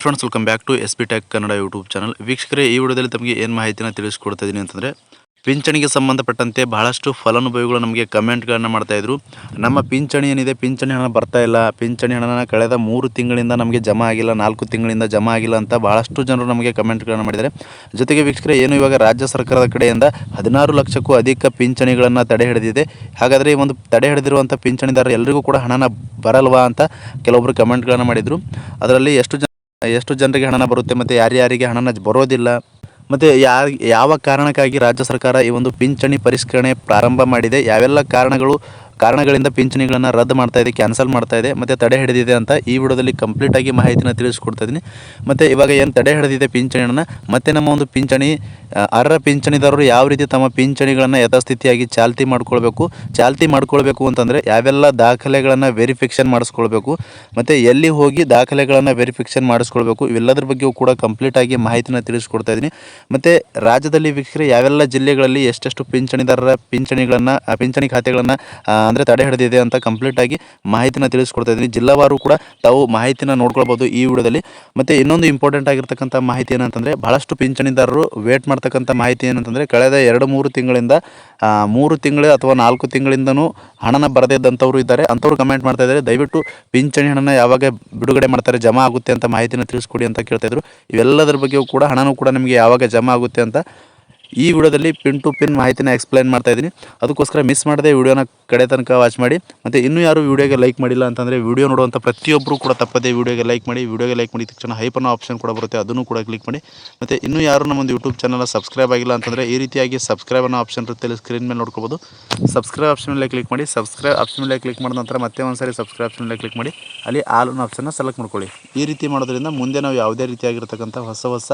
Friends, welcome back to S B Tech Kannada YouTube channel. ವೀಕ್ಷಕರೇ, ಈ ವಿಡಿಯೋದಲ್ಲಿ ತಮಗೆ ಏನು ಮಾಹಿತಿನ ತಿಳಿಸ್ಕೊಡ್ತಾ ಇದ್ದೀನಿ ಅಂತಂದರೆ, ಪಿಂಚಣಿಗೆ ಸಂಬಂಧಪಟ್ಟಂತೆ ಬಹಳಷ್ಟು ಫಲಾನುಭವಿಗಳು ನಮಗೆ ಕಮೆಂಟ್ಗಳನ್ನು ಮಾಡ್ತಾಯಿದ್ರು. ನಮ್ಮ ಪಿಂಚಣಿ ಏನಿದೆ, ಪಿಂಚಣಿ ಹಣ ಬರ್ತಾ ಇಲ್ಲ, ಪಿಂಚಣಿ ಹಣನ ಕಳೆದ 3 ತಿಂಗಳಿಂದ ನಮಗೆ ಜಮಾ ಆಗಿಲ್ಲ, 4 ತಿಂಗಳಿಂದ ಜಮಾ ಆಗಿಲ್ಲ ಅಂತ ಬಹಳಷ್ಟು ಜನರು ನಮಗೆ ಕಮೆಂಟ್ಗಳನ್ನು ಮಾಡಿದ್ದಾರೆ. ಜೊತೆಗೆ ವೀಕ್ಷಕರೇ, ಏನು ಇವಾಗ ರಾಜ್ಯ ಸರ್ಕಾರದ ಕಡೆಯಿಂದ 16 ಲಕ್ಷಕ್ಕೂ ಅಧಿಕ ಪಿಂಚಣಿಗಳನ್ನು ತಡೆ ಹಿಡಿದಿದೆ. ಹಾಗಾದರೆ ಈ ಒಂದು ತಡೆ ಹಿಡಿದಿರುವಂಥ ಪಿಂಚಣಿದಾರರು ಎಲ್ಲರಿಗೂ ಕೂಡ ಹಣನ ಬರಲ್ವಾ ಅಂತ ಕೆಲವೊಬ್ಬರು ಕಮೆಂಟ್ಗಳನ್ನು ಮಾಡಿದರು. ಅದರಲ್ಲಿ ಎಷ್ಟು ಜನರಿಗೆ ಹಣನ ಬರುತ್ತೆ ಮತ್ತು ಯಾರ್ಯಾರಿಗೆ ಹಣನ ಬರೋದಿಲ್ಲ ಮತ್ತು ಯಾವ ಕಾರಣಕ್ಕಾಗಿ ರಾಜ್ಯ ಸರ್ಕಾರ ಈ ಒಂದು ಪಿಂಚಣಿ ಪರಿಷ್ಕರಣೆ ಪ್ರಾರಂಭ ಮಾಡಿದೆ, ಯಾವೆಲ್ಲ ಕಾರಣಗಳಿಂದ ಪಿಂಚಣಿಗಳನ್ನು ರದ್ದು ಮಾಡ್ತಾ ಇದೆ, ಕ್ಯಾನ್ಸಲ್ ಮಾಡ್ತಾ ಇದೆ ಮತ್ತು ತಡೆ ಹಿಡಿದಿದೆ ಅಂತ ಈ ವಿಡಿಯೋದಲ್ಲಿ ಕಂಪ್ಲೀಟಾಗಿ ಮಾಹಿತಿನ ತಿಳಿಸ್ಕೊಡ್ತಾ ಇದ್ದೀನಿ. ಮತ್ತು ಇವಾಗ ಏನು ತಡೆ ಹಿಡಿದಿದೆ ಪಿಂಚಣಿಯನ್ನು, ಮತ್ತು ನಮ್ಮ ಒಂದು ಪಿಂಚಣಿ ಅರ್ಹ ಪಿಂಚಣಿದಾರರು ಯಾವ ರೀತಿ ತಮ್ಮ ಪಿಂಚಣಿಗಳನ್ನು ಯಥಾಸ್ಥಿತಿಯಾಗಿ ಚಾಲ್ತಿ ಮಾಡ್ಕೊಳ್ಬೇಕು ಅಂತಂದರೆ ಯಾವೆಲ್ಲ ದಾಖಲೆಗಳನ್ನು ವೆರಿಫಿಕೇಷನ್ ಮಾಡಿಸ್ಕೊಳ್ಬೇಕು ಮತ್ತು ಎಲ್ಲಿ ಹೋಗಿ ದಾಖಲೆಗಳನ್ನು ವೆರಿಫಿಕೇಷನ್ ಮಾಡಿಸ್ಕೊಳ್ಬೇಕು, ಇವೆಲ್ಲದ್ರ ಬಗ್ಗೆಯೂ ಕೂಡ ಕಂಪ್ಲೀಟಾಗಿ ಮಾಹಿತಿನ ತಿಳಿಸ್ಕೊಡ್ತಾ ಇದ್ದೀನಿ. ಮತ್ತು ರಾಜ್ಯದಲ್ಲಿ ವೀಕ್ಷಕರೇ ಯಾವೆಲ್ಲ ಜಿಲ್ಲೆಗಳಲ್ಲಿ ಎಷ್ಟೆಷ್ಟು ಪಿಂಚಣಿದಾರರ ಪಿಂಚಣಿ ಖಾತೆಗಳನ್ನು ಅಂದರೆ ತಡೆ ಹಿಡಿದಿದೆ ಅಂತ ಕಂಪ್ಲೀಟಾಗಿ ಮಾಹಿತಿನ ತಿಳಿಸ್ಕೊಡ್ತಾ ಇದ್ದೀನಿ. ಜಿಲ್ಲಾವಾರು ಕೂಡ ತಾವು ಮಾಹಿತಿನ ನೋಡ್ಕೊಳ್ಬೋದು ಈ ವಿಡಿಯೋದಲ್ಲಿ. ಮತ್ತು ಇನ್ನೊಂದು ಇಂಪಾರ್ಟೆಂಟ್ ಆಗಿರ್ತಕ್ಕಂಥ ಮಾಹಿತಿ ಏನಂತಂದರೆ, ಬಹಳಷ್ಟು ಪಿಂಚಣಿದಾರರು ವೇಟ್ ಮಾಡ್ತಕ್ಕಂಥ ಮಾಹಿತಿ ಏನಂತಂದರೆ, ಕಳೆದ 2-3 ತಿಂಗಳಿಂದ 3 ತಿಂಗಳು ಅಥವಾ 4 ತಿಂಗಳಿಂದನೂ ಹಣನ ಬರದಿದ್ದಂಥವ್ರು ಇದ್ದಾರೆ. ಅಂಥವ್ರು ಕಮೆಂಟ್ ಮಾಡ್ತಾ ಇದ್ದಾರೆ, ದಯವಿಟ್ಟು ಪಿಂಚಣಿ ಹಣನ ಯಾವಾಗ ಬಿಡುಗಡೆ ಮಾಡ್ತಾರೆ, ಜಮಾ ಆಗುತ್ತೆ ಅಂತ ಮಾಹಿತಿನ ತಿಳಿಸ್ಕೊಡಿ ಅಂತ ಕೇಳ್ತಾಯಿದ್ರು. ಇವೆಲ್ಲದರ ಬಗ್ಗೆಯೂ ಕೂಡ ಹಣನೂ ಕೂಡ ನಿಮಗೆ ಯಾವಾಗ ಜಮಾ ಆಗುತ್ತೆ ಅಂತ ಈ ವಿಡಿಯೋದಲ್ಲಿ ಪಿನ್ ಟು ಪಿನ್ ಮಾಹಿತಿನ ಎಕ್ಸ್ಪ್ಲೈನ್ ಮಾಡ್ತಾ ಇದ್ದೀನಿ. ಅದಕ್ಕೋಸ್ಕರ ಮಿಸ್ ಮಾಡದೆ ವಿಡಿಯೋನ ಕಡೆ ತನಕ ವಾಚ್ ಮಾಡಿ. ಮತ್ತು ಇನ್ನೂ ಯಾರು ವಿಡಿಯೋಗೆ ಲೈಕ್ ಮಾಡಿಲ್ಲ ಅಂತಂದರೆ, ವಿಡಿಯೋ ನೋಡುವಂಥ ಪ್ರತಿಯೊಬ್ಬರು ಕೂಡ ತಪ್ಪದೇ ವಿಡಿಯೋಗೆ ಲೈಕ್ ಮಾಡಿದ ತಕ್ಷಣ ಹೈಪ್ ಅನ್ನೋ ಆಪ್ಷನ್ ಕೂಡ ಬರುತ್ತೆ, ಅದನ್ನು ಕೂಡ ಕ್ಲಿಕ್ ಮಾಡಿ. ಮತ್ತು ಇನ್ನೂ ಯಾರು ನಮ್ಮೊಂದು ಯೂಟ್ಯೂಬ್ ಚಾನಲ್ ಸಬ್ಸ್ಕ್ರೈಬ್ ಆಗಿಲ್ಲ ಅಂತಂದರೆ, ಈ ರೀತಿಯಾಗಿ ಸಬ್ಸ್ಕ್ರೈಬ್ ಅನ್ನೋ ಆಪ್ಷನ್ ಇರುತ್ತೆ, ಸ್ಕ್ರೀನ್ ಮೇಲೆ ನೋಡ್ಕೋಬೋದು. ಸಬ್ಸ್ಕ್ರೈಬ್ ಆಪ್ಷನ್ ಮೇಲೆ ಕ್ಲಿಕ್ ಮಾಡಿ. ಸಬ್ಸ್ಕ್ರೈಬ್ ಆಪ್ಷನ್ ಮೇಲೆ ಕ್ಲಿಕ್ ಮಾಡಿದ ನಂತರ ಮತ್ತೆ ಒಂದು ಸಾರಿ ಸಬ್ಸ್ಕ್ರೈಬ್ ಆಪ್ಷನ್ ಮೇಲೆ ಕ್ಲಿಕ್ ಮಾಡಿ, ಅಲ್ಲಿ ಆಲ್ ಅನ್ನೋ ಆಪ್ಷನ್ನ ಸೆಲೆಕ್ಟ್ ಮಾಡ್ಕೊಳ್ಳಿ. ಈ ರೀತಿ ಮಾಡೋದ್ರಿಂದ ಮುಂದೆ ನಾವು ಯಾವುದೇ ರೀತಿಯಾಗಿರ್ತಕ್ಕಂಥ ಹೊಸ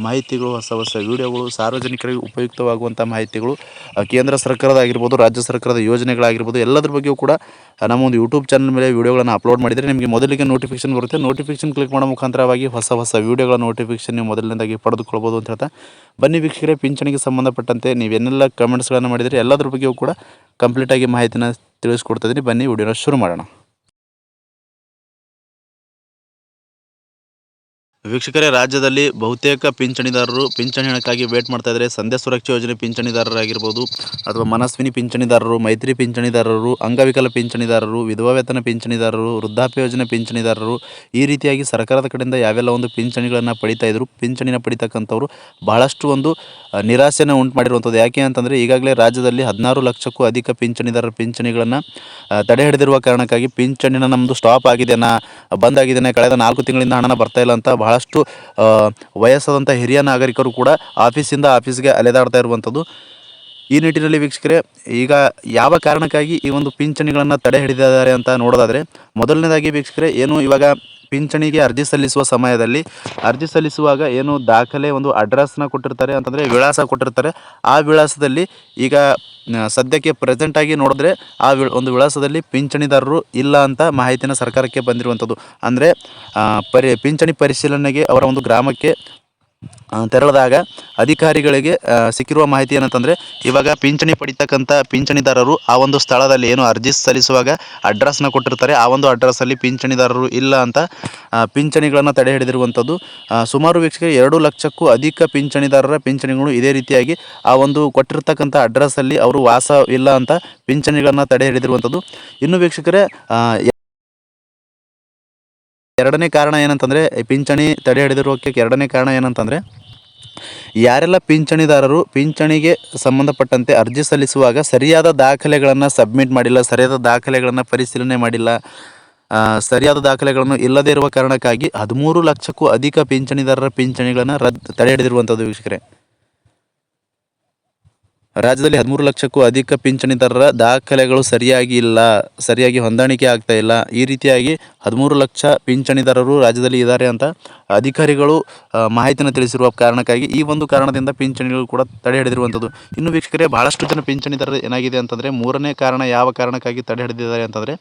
ಮಾಹಿತಿಗಳು, ಹೊಸ ವಿಡಿಯೋಗಳು, ಸಾರ್ವಜನಿಕರಿಗೆ ಉಪಯುಕ್ತವಾಗುವಂಥ ಮಾಹಿತಿಗಳು, ಕೇಂದ್ರ ಸರ್ಕಾರದಾಗಿರ್ಬೋದು, ರಾಜ್ಯ ಸರ್ಕಾರದ ಯೋಜನೆಗಳಾಗಿರ್ಬೋದು, ಎಲ್ಲದ್ರ ಬಗ್ಗೆಯೂ ಕೂಡ ನಮ್ಮ ಒಂದು ಯೂಟ್ಯೂಬ್ ಚಾನಲ್ ಮೇಲೆ ವಿಡಿಯೋಗಳನ್ನು ಅಪ್ಲೋಡ್ ಮಾಡಿದರೆ ನಿಮಗೆ ಮೊದಲಿಗೆ ನೋಟಿಫಿಕೇಷನ್ ಬರುತ್ತೆ. ನೋಟಿಫಿಕೇಷನ್ ಕ್ಲಿಕ್ ಮಾಡೋ ಮುಖಾಂತರವಾಗಿ ಹೊಸ ವಿಡಿಯೋಗಳ ನೋಟಿಫಿಕೇಷನ್ ನೀವು ಮೊದಲನೇದಾಗಿ ಪಡೆದುಕೊಳ್ಬೋದು ಅಂತ ಹೇಳ್ತಾ, ಬನ್ನಿ ವೀಕ್ಷಕರೇ, ಪಿಂಚಣಿಗೆ ಸಂಬಂಧಪಟ್ಟಂತೆ ನೀವೆನ್ನೆಲ್ಲ ಕಮೆಂಟ್ಸ್ಗಳನ್ನು ಮಾಡಿದರೆ ಎಲ್ಲದ್ರ ಬಗ್ಗೆಯೂ ಕೂಡ ಕಂಪ್ಲೀಟಾಗಿ ಮಾಹಿತಿನ ತಿಳಿಸ್ಕೊಡ್ತಾ ಇದ್ದೀನಿ. ಬನ್ನಿ ವಿಡಿಯೋನ ಶುರು ಮಾಡೋಣ. ವೀಕ್ಷಕರೇ, ರಾಜ್ಯದಲ್ಲಿ ಬಹುತೇಕ ಪಿಂಚಣಿದಾರರು ಪಿಂಚಣಿ ಹಣಕ್ಕಾಗಿ ವೇಟ್ ಮಾಡ್ತಾ ಇದ್ದಾರೆ. ಸಂಧ್ಯಾ ಸುರಕ್ಷಾ ಯೋಜನೆ ಪಿಂಚಣಿದಾರರಾಗಿರ್ಬೋದು, ಅಥವಾ ಮನಸ್ವಿನಿ ಪಿಂಚಣಿದಾರರು, ಮೈತ್ರಿ ಪಿಂಚಣಿದಾರರು, ಅಂಗವಿಕಲ ಪಿಂಚಣಿದಾರರು, ವಿಧವಾ ವೇತನ ಪಿಂಚಣಿದಾರರು, ವೃದ್ಧಾಪ್ಯ ಯೋಜನೆ ಪಿಂಚಣಿದಾರರು, ಈ ರೀತಿಯಾಗಿ ಸರ್ಕಾರದ ಕಡೆಯಿಂದ ಯಾವೆಲ್ಲ ಒಂದು ಪಿಂಚಣಿಗಳನ್ನು ಪಡಿತಾ ಇದ್ರು, ಪಿಂಚಣಿನ ಪಡಿತಕ್ಕಂಥವ್ರು ಬಹಳಷ್ಟು ಒಂದು ನಿರಾಸೆಯನ್ನು ಉಂಟು ಮಾಡಿರುವಂಥದ್ದು. ಯಾಕೆ ಅಂತಂದರೆ, ಈಗಾಗಲೇ ರಾಜ್ಯದಲ್ಲಿ 16 ಲಕ್ಷಕ್ಕೂ ಅಧಿಕ ಪಿಂಚಣಿದಾರರ ಪಿಂಚಣಿಗಳನ್ನು ತಡೆ ಹಿಡಿದಿರುವ ಕಾರಣಕ್ಕಾಗಿ ಪಿಂಚಣಿನ ನಮ್ಮದು ಸ್ಟಾಪ್ ಆಗಿದೆನಾ, ಬಂದಾಗಿದೆನಾ, ಕಳೆದ 4 ತಿಂಗಳಿಂದ ಹಣನ ಬರ್ತಾ ಇಲ್ಲ ಅಂತ ಬಹಳಷ್ಟು ವಯಸ್ಸಾದಂಥ ಹಿರಿಯ ನಾಗರಿಕರು ಕೂಡ ಆಫೀಸಿಂದ ಆಫೀಸ್ಗೆ ಅಲೆದಾಡ್ತಾ ಇರುವಂಥದ್ದು. ಈ ನಿಟ್ಟಿನಲ್ಲಿ ವೀಕ್ಷಕರೇ, ಈಗ ಯಾವ ಕಾರಣಕ್ಕಾಗಿ ಈ ಒಂದು ಪಿಂಚಣಿಗಳನ್ನು ತಡೆ ಹಿಡಿದಿದ್ದಾರೆ ಅಂತ ನೋಡೋದಾದರೆ, ಮೊದಲನೇದಾಗಿ ವೀಕ್ಷಕರೇ, ಏನು ಇವಾಗ ಪಿಂಚಣಿಗೆ ಅರ್ಜಿ ಸಲ್ಲಿಸುವ ಸಮಯದಲ್ಲಿ ಅರ್ಜಿ ಸಲ್ಲಿಸುವಾಗ ಏನು ದಾಖಲೆ ಒಂದು ಅಡ್ರೆಸ್ನ ಕೊಟ್ಟಿರ್ತಾರೆ ಅಂತಂದರೆ ವಿಳಾಸ ಕೊಟ್ಟಿರ್ತಾರೆ. ಆ ವಿಳಾಸದಲ್ಲಿ ಈಗ ಸದ್ಯಕ್ಕೆ ಪ್ರೆಸೆಂಟಾಗಿ ನೋಡಿದ್ರೆ ಆ ಒಂದು ವಿಳಾಸದಲ್ಲಿ ಪಿಂಚಣಿದಾರರು ಇಲ್ಲ ಅಂತ ಮಾಹಿತಿನ ಸರ್ಕಾರಕ್ಕೆ ಬಂದಿರುವಂಥದ್ದು. ಅಂದರೆ ಪಿಂಚಣಿ ಪರಿಶೀಲನೆಗೆ ಅವರ ಒಂದು ಗ್ರಾಮಕ್ಕೆ ತೆರಳಿದಾಗ ಅಧಿಕಾರಿಗಳಿಗೆ ಸಿಕ್ಕಿರುವ ಮಾಹಿತಿ ಏನಂತಂದರೆ, ಇವಾಗ ಪಿಂಚಣಿ ಪಡಿತಕ್ಕಂಥ ಪಿಂಚಣಿದಾರರು ಆ ಒಂದು ಸ್ಥಳದಲ್ಲಿ ಏನು ಅರ್ಜಿ ಸಲ್ಲಿಸುವಾಗ ಅಡ್ರೆಸ್ನ ಕೊಟ್ಟಿರ್ತಾರೆ, ಆ ಒಂದು ಅಡ್ರೆಸ್ಸಲ್ಲಿ ಪಿಂಚಣಿದಾರರು ಇಲ್ಲ ಅಂತ ಪಿಂಚಣಿಗಳನ್ನು ತಡೆ ಹಿಡಿದಿರುವಂಥದ್ದು. ಸುಮಾರು ವೀಕ್ಷಕರು 2 ಲಕ್ಷಕ್ಕೂ ಅಧಿಕ ಪಿಂಚಣಿದಾರರ ಪಿಂಚಣಿಗಳು ಇದೇ ರೀತಿಯಾಗಿ ಆ ಒಂದು ಕೊಟ್ಟಿರ್ತಕ್ಕಂಥ ಅಡ್ರೆಸ್ಸಲ್ಲಿ ಅವರು ವಾಸ ಇಲ್ಲ ಅಂತ ಪಿಂಚಣಿಗಳನ್ನು ತಡೆ ಹಿಡಿದಿರುವಂಥದ್ದು. ಇನ್ನು ವೀಕ್ಷಕರೇ, ಎರಡನೇ ಕಾರಣ ಏನಂತಂದರೆ, ಪಿಂಚಣಿ ತಡೆ ಹಿಡಿದಿರೋಕ್ಕೆ ಎರಡನೇ ಕಾರಣ ಏನಂತಂದರೆ, ಯಾರೆಲ್ಲ ಪಿಂಚಣಿದಾರರು ಪಿಂಚಣಿಗೆ ಸಂಬಂಧಪಟ್ಟಂತೆ ಅರ್ಜಿ ಸಲ್ಲಿಸುವಾಗ ಸರಿಯಾದ ದಾಖಲೆಗಳನ್ನು ಸಬ್ಮಿಟ್ ಮಾಡಿಲ್ಲ, ಸರಿಯಾದ ದಾಖಲೆಗಳನ್ನು ಪರಿಶೀಲನೆ ಮಾಡಿಲ್ಲ, ಸರಿಯಾದ ದಾಖಲೆಗಳನ್ನು ಇಲ್ಲದೇ ಇರುವ ಕಾರಣಕ್ಕಾಗಿ 13 ಲಕ್ಷಕ್ಕೂ ಅಧಿಕ ಪಿಂಚಣಿದಾರರ ಪಿಂಚಣಿಗಳನ್ನು ತಡೆ ಹಿಡಿದಿರುವಂಥದ್ದು. ವೀಕ್ಷಕರೇ, ರಾಜ್ಯದಲ್ಲಿ 13 ಲಕ್ಷಕ್ಕೂ ಅಧಿಕ ಪಿಂಚಣಿದಾರರ ದಾಖಲೆಗಳು ಸರಿಯಾಗಿ ಹೊಂದಾಣಿಕೆ ಆಗ್ತಾ ಇಲ್ಲ. ಈ ರೀತಿಯಾಗಿ 13 ಲಕ್ಷ ಪಿಂಚಣಿದಾರರು ರಾಜ್ಯದಲ್ಲಿ ಇದ್ದಾರೆ ಅಂತ ಅಧಿಕಾರಿಗಳು ಮಾಹಿತಿಯನ್ನು ತಿಳಿಸಿರುವ ಕಾರಣಕ್ಕಾಗಿ ಈ ಒಂದು ಕಾರಣದಿಂದ ಪಿಂಚಣಿಗಳು ಕೂಡ ತಡೆ ಹಿಡಿದಿರುವಂಥದ್ದು. ಇನ್ನು ವೀಕ್ಷಕರೇ, ಬಹಳಷ್ಟು ಜನ ಪಿಂಚಣಿದಾರರು ಏನಾಗಿದೆ ಅಂತಂದರೆ, ಮೂರನೇ ಕಾರಣ ಯಾವ ಕಾರಣಕ್ಕಾಗಿ ತಡೆ ಹಿಡಿದಿದ್ದಾರೆ ಅಂತಂದರೆ,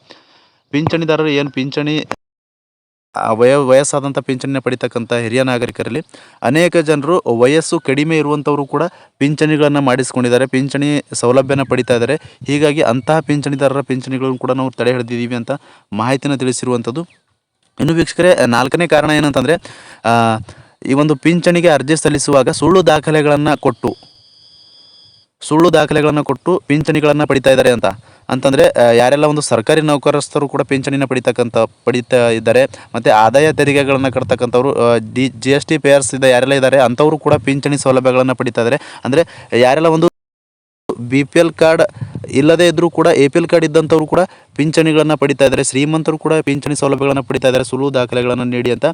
ಪಿಂಚಣಿದಾರರು ಏನು ಪಿಂಚಣಿ ವಯಸ್ಸಾದಂಥ ಪಿಂಚಣಿನ ಪಡಿತಕ್ಕಂಥ ಹಿರಿಯ ನಾಗರಿಕರಲ್ಲಿ ಅನೇಕ ಜನರು ವಯಸ್ಸು ಕಡಿಮೆ ಇರುವಂಥವರು ಕೂಡ ಪಿಂಚಣಿಗಳನ್ನು ಮಾಡಿಸ್ಕೊಂಡಿದ್ದಾರೆ, ಪಿಂಚಣಿ ಸೌಲಭ್ಯನ ಪಡಿತಾ ಇದ್ದಾರೆ. ಹೀಗಾಗಿ ಅಂತಹ ಪಿಂಚಣಿದಾರರ ಪಿಂಚಣಿಗಳನ್ನು ಕೂಡ ನಾವು ತಡೆ ಹಿಡಿದಿದ್ದೀವಿ ಅಂತ ಮಾಹಿತಿನ ತಿಳಿಸಿರುವಂಥದ್ದು. ಇನ್ನು ವೀಕ್ಷಕರೇ, ನಾಲ್ಕನೇ ಕಾರಣ ಏನಂತಂದರೆ ಈ ಒಂದು ಪಿಂಚಣಿಗೆ ಅರ್ಜಿ ಸಲ್ಲಿಸುವಾಗ ಸುಳ್ಳು ದಾಖಲೆಗಳನ್ನು ಕೊಟ್ಟು ಪಿಂಚಣಿಗಳನ್ನು ಪಡಿತಾ ಇದ್ದಾರೆ ಅಂತಂದರೆ ಯಾರೆಲ್ಲ ಒಂದು ಸರ್ಕಾರಿ ನೌಕರಸ್ಥರು ಕೂಡ ಪಿಂಚಣಿನ ಪಡಿತಾ ಇದ್ದಾರೆ, ಮತ್ತು ಆದಾಯ ತೆರಿಗೆಗಳನ್ನು ಕಟ್ತಕ್ಕಂಥವ್ರು GST ಪೇಯರ್ಸ್ ಯಾರೆಲ್ಲ ಇದ್ದಾರೆ ಅಂಥವರು ಕೂಡ ಪಿಂಚಣಿ ಸೌಲಭ್ಯಗಳನ್ನು ಪಡಿತಾ ಇದ್ದಾರೆ. ಅಂದರೆ ಯಾರೆಲ್ಲ ಒಂದು BPL ಕಾರ್ಡ್ ಇಲ್ಲದೇ ಇದ್ದರೂ ಕೂಡ APL ಕಾರ್ಡ್ ಇದ್ದಂಥವ್ರು ಕೂಡ ಪಿಂಚಣಿಗಳನ್ನು ಪಡಿತಾ ಇದ್ದಾರೆ. ಶ್ರೀಮಂತರು ಕೂಡ ಪಿಂಚಣಿ ಸೌಲಭ್ಯಗಳನ್ನು ಪಡಿತಾ ಇದ್ದಾರೆ ಸುಳ್ಳು ದಾಖಲೆಗಳನ್ನು ನೀಡಿ ಅಂತ.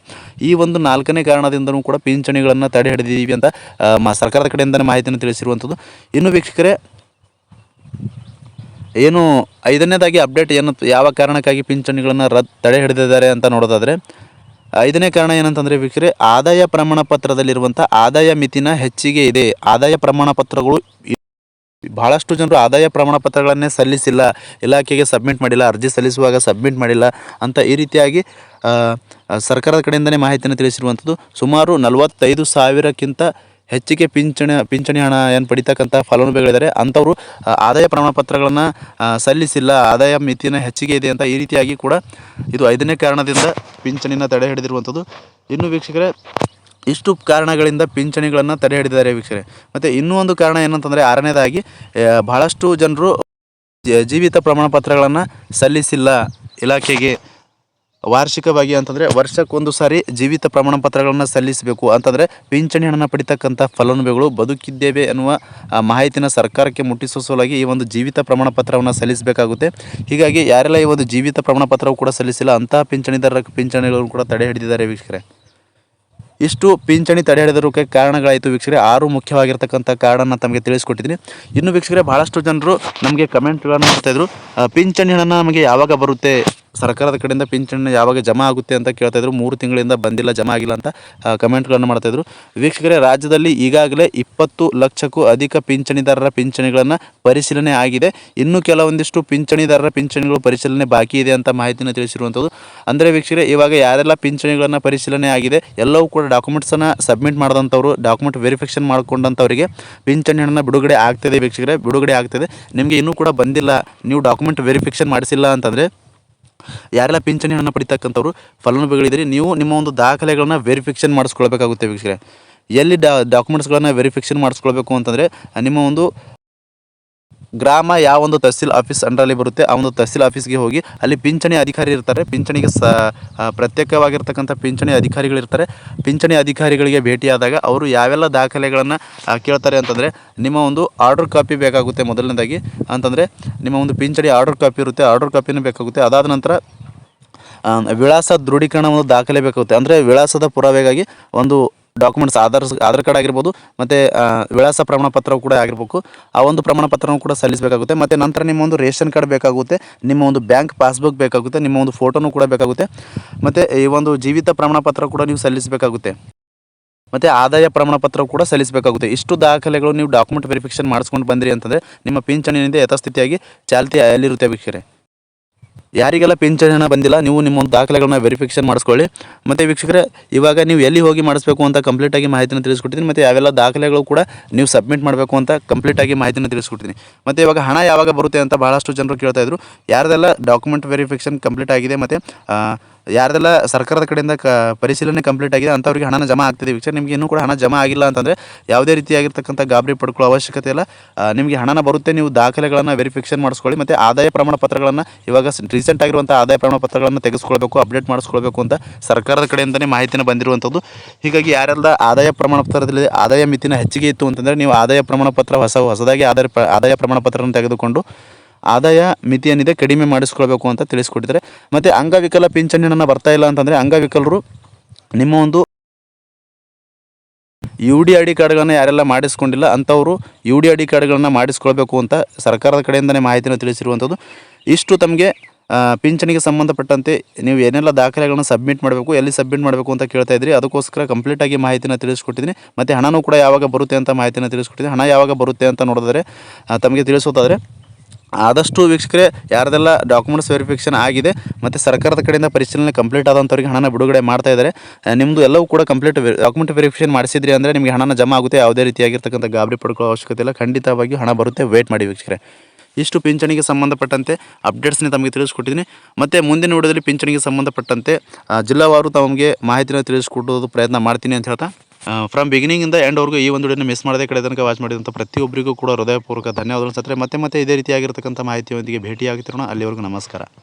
ಈ ಒಂದು ನಾಲ್ಕನೇ ಕಾರಣದಿಂದಲೂ ಕೂಡ ಪಿಂಚಣಿಗಳನ್ನು ತಡೆ ಹಿಡಿದೀವಿ ಅಂತ ಸರ್ಕಾರದ ಕಡೆಯಿಂದಲೇ ಮಾಹಿತಿಯನ್ನು ತಿಳಿಸಿರುವಂಥದ್ದು. ಇನ್ನು ವೀಕ್ಷಕರೇ, ಏನು ಐದನೇದಾಗಿ ಅಪ್ಡೇಟ್ ಯಾವ ಕಾರಣಕ್ಕಾಗಿ ಪಿಂಚಣಿಗಳನ್ನು ತಡೆ ಹಿಡಿದಿದ್ದಾರೆ ಅಂತ ನೋಡೋದಾದರೆ, ಐದನೇ ಕಾರಣ ಏನಂತಂದರೆ ವೀಕ್ಷಕರೇ, ಆದಾಯ ಪ್ರಮಾಣ ಪತ್ರದಲ್ಲಿರುವಂಥ ಆದಾಯ ಮಿತಿನ ಹೆಚ್ಚಿಗೆ ಇದೆ. ಆದಾಯ ಪ್ರಮಾಣ ಪತ್ರಗಳು ಭಾಳಷ್ಟು ಜನರು ಆದಾಯ ಪ್ರಮಾಣ ಪತ್ರಗಳನ್ನೇ ಸಲ್ಲಿಸಿಲ್ಲ, ಇಲಾಖೆಗೆ ಸಬ್ಮಿಟ್ ಮಾಡಿಲ್ಲ, ಅರ್ಜಿ ಸಲ್ಲಿಸುವಾಗ ಸಬ್ಮಿಟ್ ಮಾಡಿಲ್ಲ ಅಂತ ಈ ರೀತಿಯಾಗಿ ಸರ್ಕಾರದ ಕಡೆಯಿಂದಲೇ ಮಾಹಿತಿಯನ್ನು ತಿಳಿಸಿರುವಂಥದ್ದು. ಸುಮಾರು 45,000ಕ್ಕಿಂತ ಹೆಚ್ಚಿಗೆ ಪಿಂಚಣಿ ಹಣ ಏನು ಪಡಿತಕ್ಕಂಥ ಫಲಾನುಭವಿಗಳಿದ್ದಾರೆ ಅಂಥವರು ಆದಾಯ ಪ್ರಮಾಣ ಪತ್ರಗಳನ್ನು ಸಲ್ಲಿಸಿಲ್ಲ, ಆದಾಯ ಮಿತಿನ ಹೆಚ್ಚಿಗೆ ಇದೆ ಅಂತ ಈ ರೀತಿಯಾಗಿ ಕೂಡ ಇದು ಐದನೇ ಕಾರಣದಿಂದ ಪಿಂಚಣಿನ ತಡೆ ಹಿಡಿದಿರುವಂಥದ್ದು. ಇನ್ನು ವೀಕ್ಷಕರೇ, ಇಷ್ಟು ಕಾರಣಗಳಿಂದ ಪಿಂಚಣಿಗಳನ್ನು ತಡೆ ಹಿಡಿದಿದ್ದಾರೆ ವೀಕ್ಷಕರೇ. ಮತ್ತು ಇನ್ನೂ ಒಂದು ಕಾರಣ ಏನಂತಂದರೆ, ಆರನೇದಾಗಿ ಭಾಳಷ್ಟು ಜನರು ಜೀವಿತ ಪ್ರಮಾಣ ಪತ್ರಗಳನ್ನು ಸಲ್ಲಿಸಿಲ್ಲ ಇಲಾಖೆಗೆ. ವಾರ್ಷಿಕವಾಗಿ ಅಂತಂದರೆ ವರ್ಷಕ್ಕೊಂದು ಸಾರಿ ಜೀವಿತ ಪ್ರಮಾಣ ಪತ್ರಗಳನ್ನು ಸಲ್ಲಿಸಬೇಕು ಅಂತಂದರೆ ಪಿಂಚಣಿ ಹಣನ ಪಡಿತಕ್ಕಂಥ ಫಲಾನುಭವಿಗಳು ಬದುಕಿದ್ದೇವೆ ಎನ್ನುವ ಮಾಹಿತಿನ ಸರ್ಕಾರಕ್ಕೆ ಮುಟ್ಟಿಸುವ ಸಲುವಾಗಿ ಈ ಒಂದು ಜೀವಿತ ಪ್ರಮಾಣ ಪತ್ರವನ್ನು ಸಲ್ಲಿಸಬೇಕಾಗುತ್ತೆ. ಹೀಗಾಗಿ ಯಾರೆಲ್ಲ ಈ ಒಂದು ಜೀವಿತ ಪ್ರಮಾಣ ಪತ್ರವು ಕೂಡ ಸಲ್ಲಿಸಿಲ್ಲ ಅಂತಹ ಪಿಂಚಣಿಗಳನ್ನು ಕೂಡ ತಡೆ ಹಿಡಿದಿದ್ದಾರೆ ವೀಕ್ಷಕರೇ. ಇಷ್ಟು ಪಿಂಚಣಿ ತಡೆ ಹಿಡಿದಿರೋಕ್ಕೆ ಕಾರಣಗಳಾಯಿತು ವೀಕ್ಷಕರೇ. 6 ಮುಖ್ಯವಾಗಿರ್ತಕ್ಕಂಥ ಕಾರಣನ ತಮಗೆ ತಿಳಿಸ್ಕೊಟ್ಟಿದ್ದೀನಿ. ಇನ್ನು ವೀಕ್ಷಕರೇ, ಭಾಳಷ್ಟು ಜನರು ನಮಗೆ ಕಮೆಂಟ್ಗಳನ್ನು ಮಾಡ್ತಾಯಿದ್ರು, ಪಿಂಚಣಿ ಹಣ ನಮಗೆ ಯಾವಾಗ ಬರುತ್ತೆ, ಸರ್ಕಾರದ ಕಡೆಯಿಂದ ಪಿಂಚಣಿ ಯಾವಾಗ ಜಮಾ ಆಗುತ್ತೆ ಅಂತ ಕೇಳ್ತಾಯಿದ್ರು. 3 ತಿಂಗಳಿಂದ ಬಂದಿಲ್ಲ, ಜಮಾ ಆಗಿಲ್ಲ ಅಂತ ಕಮೆಂಟ್ಗಳನ್ನು ಮಾಡ್ತಾಯಿದ್ರು. ವೀಕ್ಷಕರೇ, ರಾಜ್ಯದಲ್ಲಿ ಈಗಾಗಲೇ 20 ಲಕ್ಷಕ್ಕೂ ಅಧಿಕ ಪಿಂಚಣಿದಾರರ ಪಿಂಚಣಿಗಳನ್ನು ಪರಿಶೀಲನೆ ಆಗಿದೆ. ಇನ್ನು ಕೆಲವೊಂದಿಷ್ಟು ಪಿಂಚಣಿದಾರರ ಪಿಂಚಣಿಗಳು ಪರಿಶೀಲನೆ ಬಾಕಿ ಇದೆ ಅಂತ ಮಾಹಿತಿನ ತಿಳಿಸಿರುವಂಥದ್ದು. ಅಂದರೆ ವೀಕ್ಷಕರೇ, ಇವಾಗ ಯಾರೆಲ್ಲ ಪಿಂಚಣಿಗಳನ್ನು ಪರಿಶೀಲನೆ ಆಗಿದೆ ಎಲ್ಲವೂ ಕೂಡ ಡಾಕ್ಯುಮೆಂಟ್ಸನ್ನು ಸಬ್ಮಿಟ್ ಮಾಡಿದಂಥವ್ರು, ಡಾಕ್ಯುಮೆಂಟ್ ವೆರಿಫಿಕೇಷನ್ ಮಾಡಿಕೊಂಡಂಥವರಿಗೆ ಪಿಂಚಣಿ ಹಣ ಬಿಡುಗಡೆ ಆಗ್ತದೆ ವೀಕ್ಷಕರೇ, ಬಿಡುಗಡೆ ಆಗ್ತದೆ. ನಿಮಗೆ ಇನ್ನೂ ಕೂಡ ಬಂದಿಲ್ಲ, ನೀವು ಡಾಕ್ಯುಮೆಂಟ್ ವೆರಿಫಿಕೇಷನ್ ಮಾಡಿಸಿಲ್ಲ ಅಂತಂದರೆ, ಯಾರೆಲ್ಲ ಪಿಂಚಣಿ ಹಣ ಪಡಿತಕ್ಕಂಥವ್ರು ಫಲಾನುಭವಿಗಳಿದ್ದೀರಿ, ನೀವು ನಿಮ್ಮ ಒಂದು ದಾಖಲೆಗಳನ್ನ ವೆರಿಫಿಕೇಷನ್ ಮಾಡಿಸ್ಕೊಳ್ಬೇಕಾಗುತ್ತೆ ವೀಕ್ಷಕರೇ. ಎಲ್ಲಿ ಡಾಕ್ಯುಮೆಂಟ್ಸ್ಗಳನ್ನು ವೆರಿಫಿಕೇಷನ್ ಮಾಡಿಸ್ಕೊಳ್ಬೇಕು ಅಂತಂದರೆ, ನಿಮ್ಮ ಒಂದು ಗ್ರಾಮ ಯಾವ ಒಂದು ತಹಸೀಲ್ ಆಫೀಸ್ ಅಂಡರಲ್ಲಿ ಬರುತ್ತೆ ಆ ಒಂದು ತಹಸೀಲ್ ಆಫೀಸ್ಗೆ ಹೋಗಿ ಅಲ್ಲಿ ಪಿಂಚಣಿ ಅಧಿಕಾರಿ ಇರ್ತಾರೆ. ಪಿಂಚಣಿಗೆ ಪ್ರತ್ಯೇಕವಾಗಿರ್ತಕ್ಕಂಥ ಪಿಂಚಣಿ ಅಧಿಕಾರಿಗಳಿರ್ತಾರೆ. ಪಿಂಚಣಿ ಅಧಿಕಾರಿಗಳಿಗೆ ಭೇಟಿಯಾದಾಗ ಅವರು ಯಾವೆಲ್ಲ ದಾಖಲೆಗಳನ್ನು ಕೇಳ್ತಾರೆ ಅಂತಂದರೆ, ನಿಮ್ಮ ಒಂದು ಆರ್ಡರ್ ಕಾಪಿ ಬೇಕಾಗುತ್ತೆ. ಮೊದಲನೇದಾಗಿ ಅಂತಂದರೆ ನಿಮ್ಮ ಒಂದು ಪಿಂಚಣಿ ಆರ್ಡರ್ ಕಾಪಿ ಇರುತ್ತೆ, ಆರ್ಡರ್ ಕಾಪಿನೂ ಬೇಕಾಗುತ್ತೆ. ಅದಾದ ನಂತರ ವಿಳಾಸ ದೃಢೀಕರಣ ಒಂದು ದಾಖಲೆ ಬೇಕಾಗುತ್ತೆ. ಅಂದರೆ ವಿಳಾಸದ ಪುರಾವೆಗಾಗಿ ಒಂದು ಡಾಕ್ಯುಮೆಂಟ್ಸ್ ಆಧಾರ್ ಕಾರ್ಡ್ ಆಗಿರ್ಬೋದು, ಮತ್ತು ವಿಳಾಸ ಪ್ರಮಾಣ ಪತ್ರವು ಕೂಡ ಆಗಿರಬೇಕು. ಆ ಒಂದು ಪ್ರಮಾಣ ಪತ್ರನೂ ಕೂಡ ಸಲ್ಲಿಸಬೇಕಾಗುತ್ತೆ. ಮತ್ತು ನಂತರ ನಿಮ್ಮ ಒಂದು ರೇಷನ್ ಕಾರ್ಡ್ ಬೇಕಾಗುತ್ತೆ, ನಿಮ್ಮ ಒಂದು ಬ್ಯಾಂಕ್ ಪಾಸ್ಬುಕ್ ಬೇಕಾಗುತ್ತೆ, ನಿಮ್ಮ ಒಂದು ಫೋಟೋನೂ ಕೂಡ ಬೇಕಾಗುತ್ತೆ. ಮತ್ತು ಈ ಒಂದು ಜೀವಿತ ಪ್ರಮಾಣ ಪತ್ರ ಕೂಡ ನೀವು ಸಲ್ಲಿಸಬೇಕಾಗುತ್ತೆ, ಮತ್ತು ಆದಾಯ ಪ್ರಮಾಣ ಪತ್ರ ಕೂಡ ಸಲ್ಲಿಸಬೇಕಾಗುತ್ತೆ. ಇಷ್ಟು ದಾಖಲೆಗಳು ನೀವು ಡಾಕ್ಯುಮೆಂಟ್ ವೆರಿಫಿಕೇಷನ್ ಮಾಡಿಸ್ಕೊಂಡು ಬಂದಿರಿ ಅಂತಂದರೆ ನಿಮ್ಮ ಪಿಂಚಣಿಯಿಂದ ಯಥಾಸ್ಥಿತಿಯಾಗಿ ಚಾಲ್ತಿಯಲ್ಲಿರುತ್ತೆ ವೀಕ್ಷಕರೇ. ಯಾರಿಗೆಲ್ಲ ಪಿಂಚಣಿ ಹಣ ಬಂದಿಲ್ಲ, ನೀವು ನಿಮ್ಮ ಒಂದು ದಾಖಲೆಗಳನ್ನ ವೆರಿಫಿಕೇಷನ್ ಮಾಡಿಸ್ಕೊಳ್ಳಿ. ಮತ್ತು ವೀಕ್ಷಕರೇ, ಇವಾಗ ನೀವು ಎಲ್ಲಿ ಹೋಗಿ ಮಾಡಿಸ್ಬೇಕು ಅಂತ ಕಂಪ್ಲೀಟಾಗಿ ಮಾಹಿತಿನ ತಿಳಿಸ್ಕೊಟ್ಟಿದ್ದೀನಿ. ಮತ್ತು ಯಾವೆಲ್ಲ ದಾಖಲೆಗಳು ಕೂಡ ನೀವು ಸಬ್ಮಿಟ್ ಮಾಡಬೇಕು ಅಂತ ಕಂಪ್ಲೀಟಾಗಿ ಮಾಹಿತಿನ ತಿಳಿಸ್ಕೊಡ್ತೀನಿ. ಮತ್ತು ಇವಾಗ ಹಣ ಯಾವಾಗ ಬರುತ್ತೆ ಅಂತ ಭಾಳಷ್ಟು ಜನರು ಕೇಳ್ತಾಯಿದ್ರು. ಯಾರ್ದೆಲ್ಲ ಡಾಕ್ಯುಮೆಂಟ್ ವೆರಿಫಿಕೇಷನ್ ಕಂಪ್ಲೀಟ್ ಆಗಿದೆ ಮತ್ತು ಯಾರ್ದೆಲ್ಲ ಸರ್ಕಾರದ ಕಡೆಯಿಂದ ಪರಿಶೀಲನೆ ಕಂಪ್ಲೀಟ್ ಆಗಿದೆ ಅಂಥವ್ರಿಗೆ ಹಣನ ಜಮಾ ಆಗ್ತಿದೆ ವೀಕ್ಷಕರೇ. ನಿಮಗೆ ಇನ್ನೂ ಕೂಡ ಹಣ ಜಮಾ ಆಗಿಲ್ಲ ಅಂತಂದರೆ ಯಾವುದೇ ರೀತಿಯಾಗಿರ್ತಕ್ಕಂಥ ಗಾಬರಿ ಪಡ್ಕೊಳ್ಳೋ ಅವಶ್ಯಕತೆ ಇಲ್ಲ. ನಿಮಗೆ ಹಣನ ಬರುತ್ತೆ, ನೀವು ದಾಖಲೆಗಳನ್ನು ವೆರಿಫಿಕೇಷನ್ ಮಾಡಿಸ್ಕೊಳ್ಳಿ. ಮತ್ತು ಆದಾಯ ಪ್ರಮಾಣ ಪತ್ರಗಳನ್ನು ಇವಾಗ ರೀಸೆಂಟ್ ಆಗಿರುವಂಥ ಆದಾಯ ಪ್ರಮಾಣ ಪತ್ರಗಳನ್ನು ತೆಗೆದುಕೊಳ್ಬೇಕು, ಅಪ್ಡೇಟ್ ಮಾಡಿಸ್ಕೊಳ್ಬೇಕು ಅಂತ ಸರ್ಕಾರದ ಕಡೆಯಿಂದಲೇ ಮಾಹಿತಿನ ಬಂದಿರುವಂಥದ್ದು. ಹೀಗಾಗಿ ಯಾರೆಲ್ಲ ಆದಾಯ ಪ್ರಮಾಣ ಪತ್ರದಲ್ಲಿ ಆದಾಯ ಮಿತಿನ ಹೆಚ್ಚಿಗೆ ಇತ್ತು ಅಂತಂದರೆ ನೀವು ಆದಾಯ ಪ್ರಮಾಣ ಪತ್ರ ಹೊಸದಾಗಿ ಆದಾಯ ಪ್ರಮಾಣ ಪತ್ರವನ್ನು ತೆಗೆದುಕೊಂಡು ಆದಾಯ ಮಿತಿ ಏನಿದೆ ಕಡಿಮೆ ಮಾಡಿಸ್ಕೊಳ್ಬೇಕು ಅಂತ ತಿಳಿಸ್ಕೊಟ್ಟಿದ್ದಾರೆ. ಮತ್ತು ಅಂಗವಿಕಲ ಪಿಂಚಣಿ ಹಣ ಬರ್ತಾ ಇಲ್ಲ ಅಂತಂದರೆ ಅಂಗವಿಕಲರು ನಿಮ್ಮ ಒಂದು UDID ಕಾರ್ಡ್ಗಳನ್ನು ಯಾರೆಲ್ಲ ಮಾಡಿಸ್ಕೊಂಡಿಲ್ಲ ಅಂಥವರು UDID ಕಾರ್ಡ್ಗಳನ್ನು ಮಾಡಿಸ್ಕೊಳ್ಬೇಕು ಅಂತ ಸರ್ಕಾರದ ಕಡೆಯಿಂದಲೇ ಮಾಹಿತಿನ ತಿಳಿಸಿರುವಂಥದ್ದು. ಇಷ್ಟು ತಮಗೆ ಪಿಂಚಣಿಗೆ ಸಂಬಂಧಪಟ್ಟಂತೆ ನೀವು ಏನೆಲ್ಲ ದಾಖಲೆಗಳನ್ನು ಸಬ್ಮಿಟ್ ಮಾಡಬೇಕು, ಎಲ್ಲಿ ಸಬ್ಮಿಟ್ ಮಾಡಬೇಕು ಅಂತ ಕೇಳ್ತಾ ಇದ್ರಿ. ಅದಕ್ಕೋಸ್ಕರ ಕಂಪ್ಲೀಟಾಗಿ ಮಾಹಿತಿನ ತಿಳಿಸ್ಕೊಟ್ಟಿದ್ದೀನಿ. ಮತ್ತು ಹಣನೂ ಕೂಡ ಯಾವಾಗ ಬರುತ್ತೆ ಅಂತ ಮಾಹಿತಿನ ತಿಳಿಸ್ಕೊಟ್ಟಿದ್ದೀನಿ. ಹಣ ಯಾವಾಗ ಬರುತ್ತೆ ಅಂತ ನೋಡಿದ್ರೆ ತಮಗೆ ತಿಳಿಸೋದಾದರೆ, ಆದಷ್ಟು ವೀಕ್ಷಕರೇ ಯಾರ್ದೆಲ್ಲ ಡಾಕ್ಯುಮೆಂಟ್ಸ್ ವೆರಿಫಿಕೇಷನ್ ಆಗಿದೆ ಮತ್ತು ಸರ್ಕಾರದ ಕಡೆಯಿಂದ ಪರಿಶೀಲನೆ ಕಂಪ್ಲೀಟ್ ಆದಂಥವ್ರಿಗೆ ಹಣನ ಬಿಡುಗಡೆ ಮಾಡ್ತಾ ಇದ್ದಾರೆ. ನಿಮ್ಮದು ಎಲ್ಲವೂ ಕೂಡ ಕಂಪ್ಲೀಟ್ ಡಾಕ್ಯುಮೆಂಟ್ ವೆರಿಫಿಕೇಷನ್ ಮಾಡಿಸಿದ್ರಿ ಅಂದರೆ ನಿಮಗೆ ಹಣನ ಜಮಾ ಆಗುತ್ತೆ. ಯಾವುದೇ ರೀತಿಯಾಗಿರ್ತಕ್ಕಂಥ ಗಾಬರಿ ಪಡ್ಕೊಳ್ಳೋ ಅವಶ್ಯಕತೆ ಇಲ್ಲ. ಖಂಡಿತವಾಗಿಯೂ ಹಣ ಬರುತ್ತೆ, ವೇಟ್ ಮಾಡಿ ವೀಕ್ಷಕರೇ. ಇಷ್ಟು ಪಿಂಚಣಿಗೆ ಸಂಬಂಧಪಟ್ಟಂತೆ ಅಪ್ಡೇಟ್ಸ್ನ ತಮಗೆ ತಿಳಿಸ್ಕೊಟ್ಟಿದ್ದೀನಿ. ಮತ್ತು ಮುಂದಿನ ವಿಡಿಯೋದಲ್ಲಿ ಪಿಂಚಣಿಗೆ ಸಂಬಂಧಪಟ್ಟಂತೆ ಜಿಲ್ಲಾವಾರು ತಮಗೆ ಮಾಹಿತಿನ ತಿಳಿಸ್ಕೊಡೋದು ಪ್ರಯತ್ನ ಮಾಡ್ತೀನಿ ಅಂತ ಹೇಳ್ತಾ ಫ್ರಮ್ ಬಿಗಿನಿಂಗಿಂದ ಎಂಡ್ವರೆಗೂ ಈ ಒಂದು ವಿಡಿಯೋನ ಮಿಸ್ ಮಾಡದೆ ಕಡೆ ತನಕ ವಾಚ್ ಮಾಡಿದಂಥ ಪ್ರತಿಯೊಬ್ಬರಿಗೂ ಕೂಡ ಹೃದಯಪೂರ್ವಕ ಧನ್ಯವಾದಗಳು. ಮತ್ತೆ ಇದೇ ರೀತಿಯಾಗಿರ್ತಕ್ಕಂಥ ಮಾಹಿತಿಯೊಂದಿಗೆ ಭೇಟಿಯಾಗುತ್ತಿರೋಣ. ಅಲ್ಲಿವರೆಗೂ ನಮಸ್ಕಾರ.